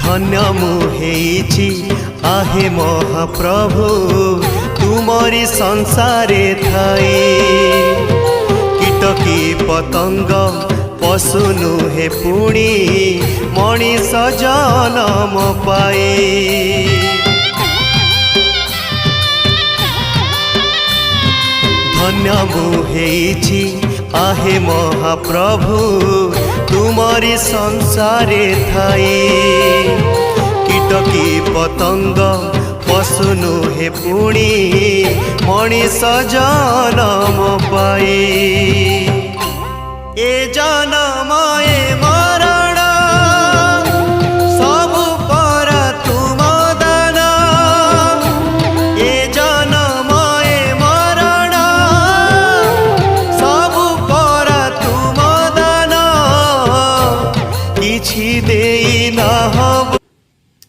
धन्य मुहेछि आहे महाप्रभु तुमरी संसारे थाई। कीटकी पतंग पशु नुहे पुणी मनीष जनम पाए। धन्य मुहेछि आहे महाप्रभु तुमरी संसारे थाई। कीटकी पतंग पशु नुहे पुणी मनीष जनम पाए। ए जन